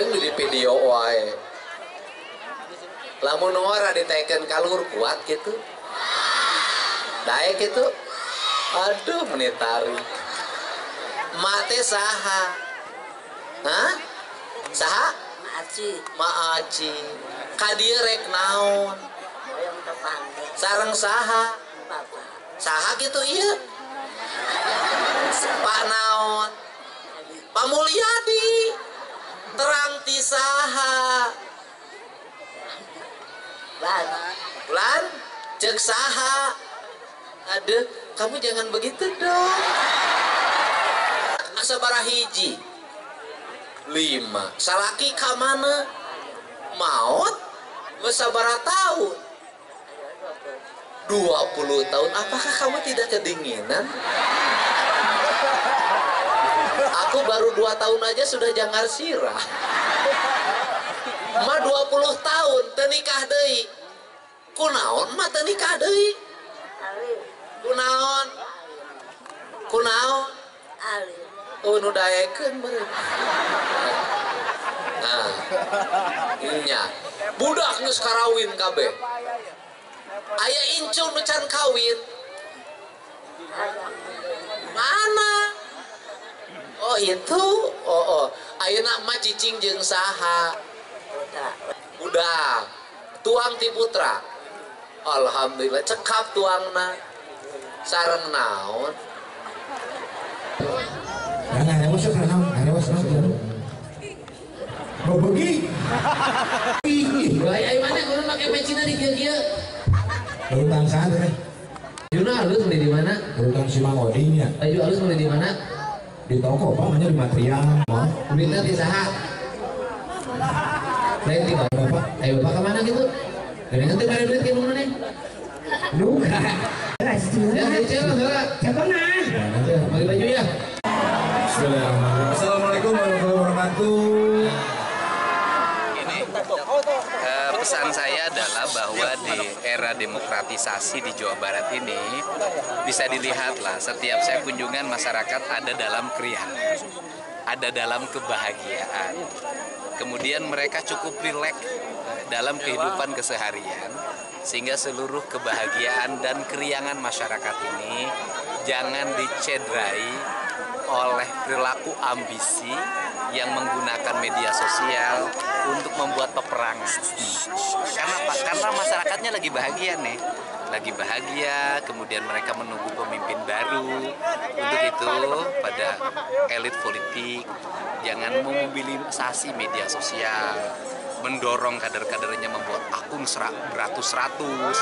aing di video wae. Lamun ora diteken kalur kuat gitu. Daek gitu. Aduh menitari. Mak teh saha? Hah? Saha? Maaci. Ka dieu rek naon? Sareng saha? Saha gitu ieu? Pak naon? Pak Mulyadi. Terang ti saha? Lan cek saha? Aduh, kamu jangan begitu dong. Sabaraha hiji? 5. Salaki ka mana? Maot? Sabaraha tahun? 20 tahun. Apakah kamu tidak kedinginan? Aku baru 2 tahun aja sudah jangar sirah. Ma 20 tahun teu nikah deui. Kunaon ma teu nikah deui? Kunaon? Kunaon? Oh nu daekeun beureum. Nah. Nya. Budak geus karawin kabeh. Aya incun nu can kawin. Mana? Oh itu. Oh. Ayeuna mah cicing jeung saha? Budak. Tuang ti putra. Alhamdulillah cekap tuangna. Sareng naon? Nah, masuk mau pergi? Ayo mana? Kurang pakai pecina di kieu. Urutang sana. Juna halus beli di mana? Urutang si Mang Odinya. Ayo halus beli di mana? Di toko, Pak, namanya di material. Mau? Duitnya di saha? Lain di bapak. Ayo bapak kemana gitu? Dari nanti pada duit kayak mana nih? Luka. Ya, siapa nah? Bagi baju ya. Assalamualaikum warahmatullahi wabarakatuh. Pesan saya adalah bahwa di era demokratisasi di Jawa Barat ini bisa dilihatlah setiap saya kunjungan masyarakat ada dalam keriangan, ada dalam kebahagiaan. Kemudian mereka cukup rileks dalam kehidupan keseharian sehingga seluruh kebahagiaan dan keriangan masyarakat ini jangan dicederai oleh perilaku ambisi yang menggunakan media sosial untuk membuat peperangan. Karena masyarakatnya lagi bahagia nih, lagi bahagia, kemudian mereka menunggu pemimpin baru. Untuk itu pada elit politik jangan memobilisasi media sosial, mendorong kader-kadernya membuat akun beratus-ratus,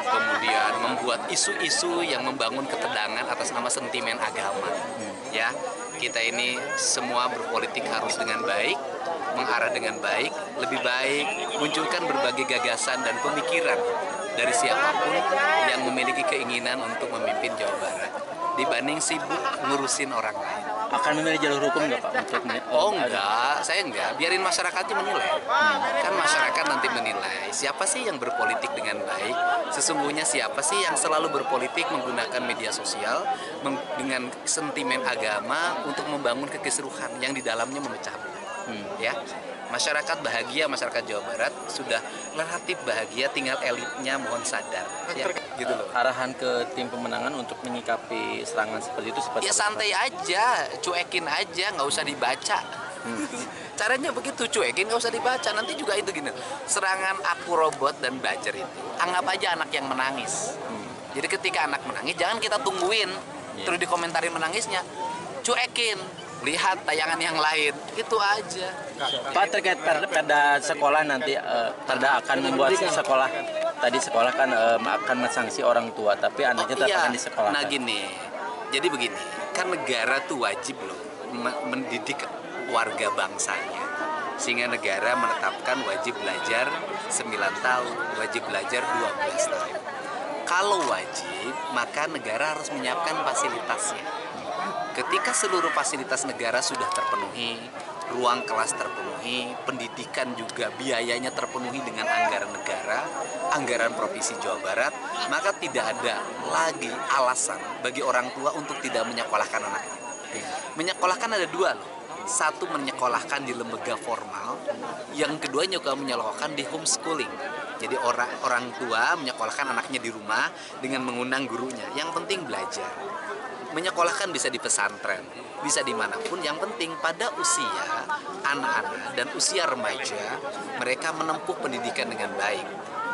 kemudian membuat isu-isu yang membangun ketegangan atas nama sentimen agama. Ya, kita ini semua berpolitik harus dengan baik, mengarah dengan baik, lebih baik munculkan berbagai gagasan dan pemikiran dari siapapun yang memiliki keinginan untuk memimpin Jawa Barat dibanding sibuk ngurusin orang lain. Akan memilih jalur hukum nggak Pak? Oh enggak, saya enggak. Biarin masyarakatnya menilai. Kan masyarakat nanti menilai siapa sih yang berpolitik dengan baik. Sesungguhnya siapa sih yang selalu berpolitik menggunakan media sosial dengan sentimen agama untuk membangun kekisruhan yang di dalamnya memecah belah. Ya, masyarakat bahagia, masyarakat Jawa Barat sudah relatif bahagia, tinggal elitnya mohon sadar. Ya, gitu loh. Arahan ke tim pemenangan untuk menyikapi serangan seperti itu seperti ya santai aja, cuekin aja, nggak usah dibaca. Caranya begitu, cuekin, nggak usah dibaca. Nanti juga itu gini, serangan aku robot dan buzzer itu, anggap aja anak yang menangis. Jadi ketika anak menangis, jangan kita tungguin, terus dikomentarin menangisnya, cuekin. Lihat tayangan yang lain, itu aja. Pak, terkait perda sekolah nanti, perda akan membuat sekolah, tadi sekolah kan akan mensanksi orang tua, tapi anaknya tetap akan disekolahkan. Nah gini, jadi begini, kan negara tuh wajib loh mendidik warga bangsanya, sehingga negara menetapkan wajib belajar 9 tahun, wajib belajar 12 tahun. Kalau wajib, maka negara harus menyiapkan fasilitasnya. Ketika seluruh fasilitas negara sudah terpenuhi, ruang kelas terpenuhi, pendidikan juga biayanya terpenuhi dengan anggaran negara, anggaran Provinsi Jawa Barat, maka tidak ada lagi alasan bagi orang tua untuk tidak menyekolahkan anaknya. Menyekolahkan ada dua loh. satu menyekolahkan di lembaga formal, yang kedua juga menyekolahkan di homeschooling. Jadi orang tua menyekolahkan anaknya di rumah dengan mengundang gurunya. Yang penting belajar. Menyekolahkan bisa di pesantren, bisa dimanapun. Yang penting pada usia anak-anak dan usia remaja, mereka menempuh pendidikan dengan baik.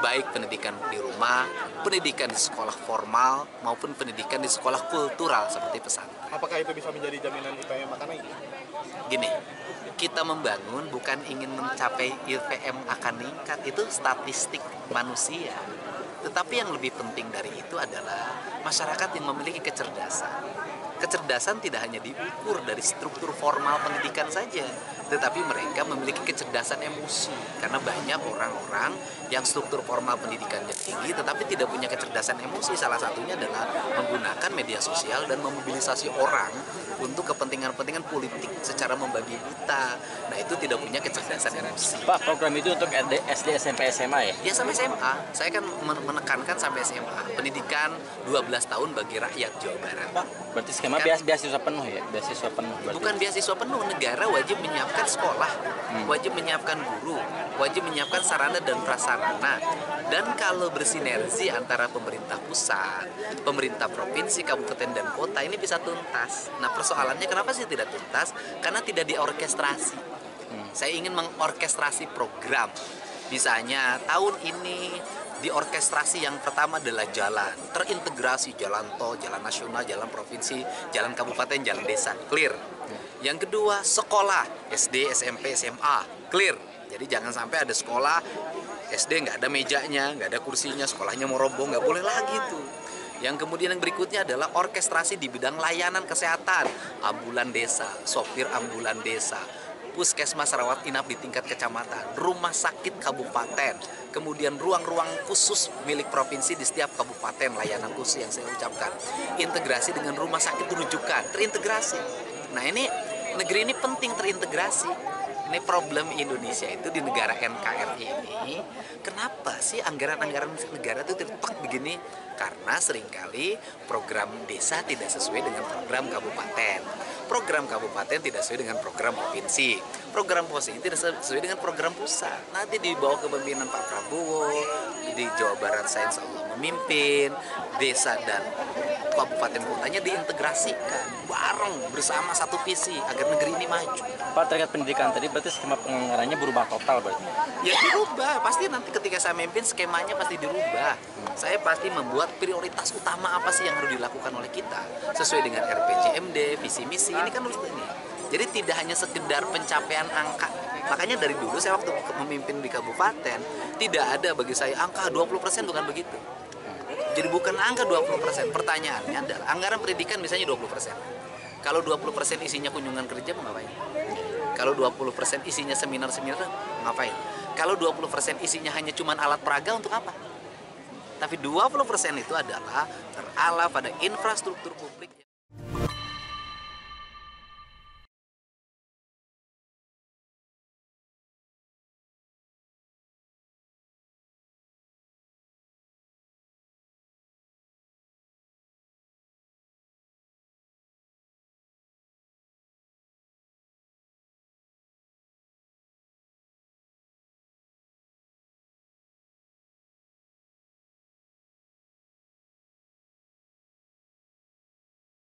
Baik pendidikan di rumah, pendidikan di sekolah formal, maupun pendidikan di sekolah kultural seperti pesantren. Apakah itu bisa menjadi jaminan IPM akan naik? Gini, kita membangun bukan ingin mencapai IPM akan meningkat, itu statistik manusia. Tetapi yang lebih penting dari itu adalah masyarakat yang memiliki kecerdasan. Kecerdasan tidak hanya diukur dari struktur formal pendidikan saja, tetapi mereka memiliki kecerdasan emosi. Karena banyak orang-orang yang struktur formal pendidikannya tinggi, tetapi tidak punya kecerdasan emosi. Salah satunya adalah menggunakan media sosial dan memobilisasi orang untuk kepentingan-kepentingan politik secara membabi buta. Nah, itu tidak punya kecerdasan emosi. Pak, program itu untuk SD, SMP, SMA ya? Ya, sampai SMA. Saya kan menekankan sampai SMA. Pendidikan 12 tahun bagi rakyat Jawa Barat. Berarti skema beasiswa penuh ya? Beasiswa penuh berarti. Bukan beasiswa penuh, negara wajib menyiapkan sekolah, wajib menyiapkan guru, wajib menyiapkan sarana dan prasarana. Dan kalau bersinergi antara pemerintah pusat, pemerintah provinsi, kabupaten, dan kota, ini bisa tuntas. Nah, persoalannya kenapa sih tidak tuntas? Karena tidak diorkestrasi. Saya ingin mengorkestrasi program. Misalnya tahun ini diorkestrasi yang pertama adalah jalan, terintegrasi jalan tol, jalan nasional, jalan provinsi, jalan kabupaten, jalan desa, clear. Yang kedua, sekolah, SD, SMP, SMA, clear. Jadi jangan sampai ada sekolah, SD nggak ada mejanya, nggak ada kursinya, sekolahnya mau roboh, nggak boleh lagi tuh. Yang kemudian yang berikutnya adalah orkestrasi di bidang layanan kesehatan, ambulan desa, sopir ambulan desa, puskesmas rawat inap di tingkat kecamatan, rumah sakit kabupaten, kemudian ruang-ruang khusus milik provinsi di setiap kabupaten, layanan khusus yang saya ucapkan, integrasi dengan rumah sakit rujukan, terintegrasi. Nah, ini negeri ini penting terintegrasi. Ini problem Indonesia itu di negara NKRI ini, kenapa sih anggaran-anggaran negara itu tertek begini? Karena seringkali program desa tidak sesuai dengan program kabupaten. Program kabupaten tidak sesuai dengan program provinsi. Program provinsi tidak sesuai dengan program pusat. Nanti di bawah kepemimpinan Pak Prabowo, di Jawa Barat saya insya Allah memimpin, desa dan kabupaten kotanya diintegrasikan bareng bersama satu visi agar negeri ini maju. Pak, terkait pendidikan tadi berarti skema penganggarannya berubah total berarti? Ya dirubah, pasti nanti ketika saya memimpin skemanya pasti dirubah. Saya pasti membuat prioritas utama apa sih yang harus dilakukan oleh kita sesuai dengan RPJMD, visi misi, ini kan harus ini. Jadi tidak hanya sekedar pencapaian angka. Makanya dari dulu saya waktu memimpin di kabupaten tidak ada bagi saya angka 20%, bukan begitu. Jadi bukan angka 20%, pertanyaannya adalah anggaran pendidikan misalnya 20%. Kalau 20% isinya kunjungan kerja mau ngapain? Kalau 20% isinya seminar-seminar ngapain? Kalau 20% isinya hanya cuman alat peraga untuk apa? Tapi 20% itu adalah terala pada infrastruktur publik.